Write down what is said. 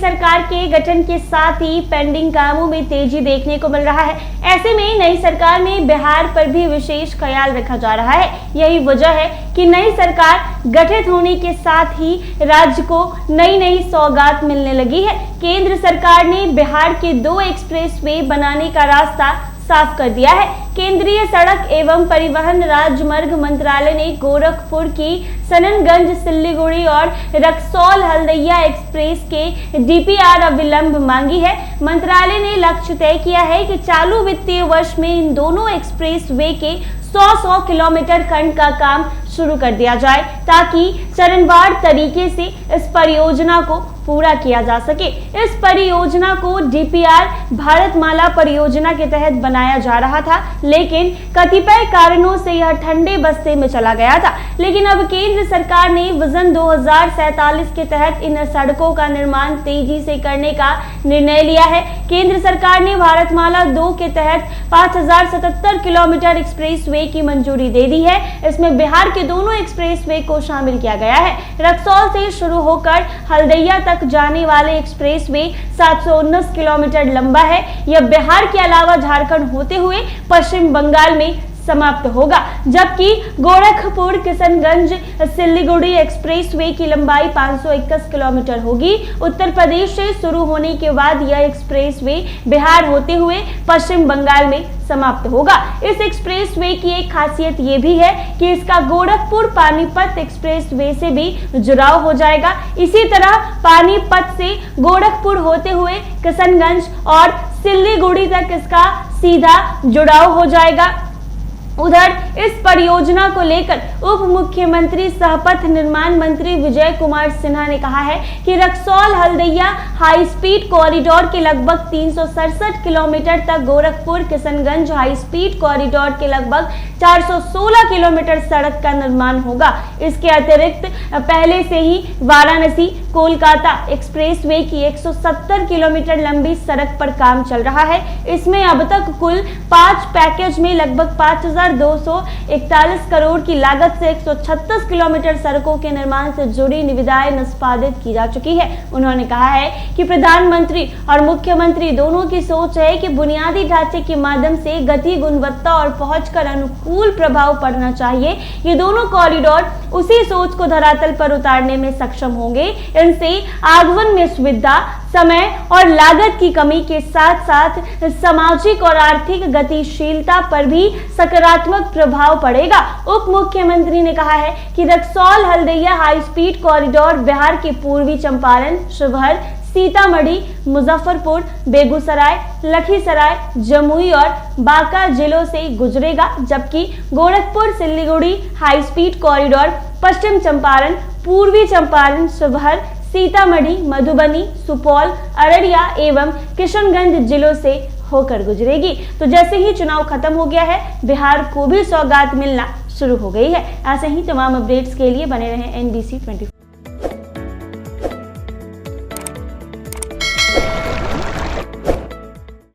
सरकार के गठन के साथ ही पेंडिंग कामों में तेजी देखने को मिल रहा है। ऐसे में नई सरकार में बिहार पर भी विशेष ख्याल रखा जा रहा है। यही वजह है कि नई सरकार गठित होने के साथ ही राज्य को नई नई सौगात मिलने लगी है। केंद्र सरकार ने बिहार के 2 एक्सप्रेसवे बनाने का रास्ता साफ कर दिया है। केंद्रीय सड़क एवं परिवहन राजमार्ग मंत्रालय ने गोरखपुर की सननगंज सिल्लीगुड़ी और रक्सौल हल्दिया एक्सप्रेस के डीपीआर अविलंब मांगी है। मंत्रालय ने लक्ष्य तय किया है कि चालू वित्तीय वर्ष में इन दोनों एक्सप्रेसवे के 100 किलोमीटर खंड का काम शुरू कर दिया जाए, ताकि चरणवार तरीके से इस परियोजना को पूरा किया जा सके। इस परियोजना को डीपीआर भारतमाला परियोजना के तहत बनाया जा रहा था, लेकिन कतिपय कारणों से यह ठंडे बस्ते में चला गया था। लेकिन अब केंद्र सरकार ने विजन 2047 के तहत इन सड़कों का निर्माण तेजी से करने का निर्णय लिया है। केंद्र सरकार ने भारतमाला 2 के तहत 5077 किलोमीटर एक्सप्रेसवे की मंजूरी दे दी है। इसमें बिहार के दोनों एक्सप्रेसवे को शामिल किया गया है। रक्सौल से शुरू होकर हल्दिया तक जाने वाले एक्सप्रेसवे 719 किलोमीटर लंबा है। यह बिहार के अलावा झारखंड होते हुए पश्चिम बंगाल में समाप्त होगा, जबकि गोरखपुर किशनगंज सिल्लीगुड़ी एक्सप्रेसवे की लंबाई 521 किलोमीटर होगी। उत्तर प्रदेश से शुरू होने के बाद यह एक्सप्रेसवे बिहार होते हुए पश्चिम बंगाल में समाप्त होगा। इस एक्सप्रेसवे की एक खासियत ये भी है कि इसका गोरखपुर पानीपत एक्सप्रेसवे से भी जुड़ाव हो जाएगा। इसी तरह पानीपत से गोरखपुर होते हुए किशनगंज और सिल्लीगुड़ी तक इसका सीधा जुड़ाव हो जाएगा। उधर इस परियोजना को लेकर उप मुख्यमंत्री सह पथ निर्माण मंत्री विजय कुमार सिन्हा ने कहा है कि Raxaul Haldia high speed corridor के लगभग 367 किलोमीटर तक, Gorakhpur Kishanganj high speed corridor के लगभग 416 किलोमीटर सड़क का निर्माण होगा। इसके अतिरिक्त पहले से ही वाराणसी कोलकाता एक्सप्रेसवे की 170 किलोमीटर लंबी सड़क पर काम चल रहा है। इसमें अब तक कुल 5 पैकेज में लगभग 5241 करोड़ की लागत से 136 किलोमीटर सड़कों के निर्माण से जुड़ी निविदाएं निष्पादित की जा चुकी है। उन्होंने कहा है कि प्रधानमंत्री और मुख्यमंत्री दोनों की सोच है कि बुनियादी ढांचे के माध्यम से गति, गुणवत्ता और पहुंच कर अनुकूल प्रभाव पड़ना चाहिए। ये दोनों कॉरिडोर उसी सोच को धरातल पर उतारने में सक्षम होंगे। इनसे आगमन में सुविधा, समय और लागत की कमी के साथ साथ सामाजिक और आर्थिक गतिशीलता पर भी सकारात्मक प्रभाव पड़ेगा। उप मुख्यमंत्री ने कहा है कि Raxaul Haldia high speed corridor Bihar के पूर्वी चंपारण, शिवहर, सीतामढ़ी, मुजफ्फरपुर, बेगूसराय, लखीसराय, जमुई और बांका जिलों से गुजरेगा, जबकि Gorakhpur Siliguri high speed corridor Paschim Champaran, Purvi Champaran, Sheohar, Sitamarhi, Madhubani, Supaul, Araria एवं किशनगंज जिलों से होकर गुजरेगी। तो जैसे ही चुनाव खत्म हो गया है, बिहार को भी सौगात मिलना शुरू हो गई है। ऐसे ही तमाम अपडेट्स के लिए बने रहें NBC 24।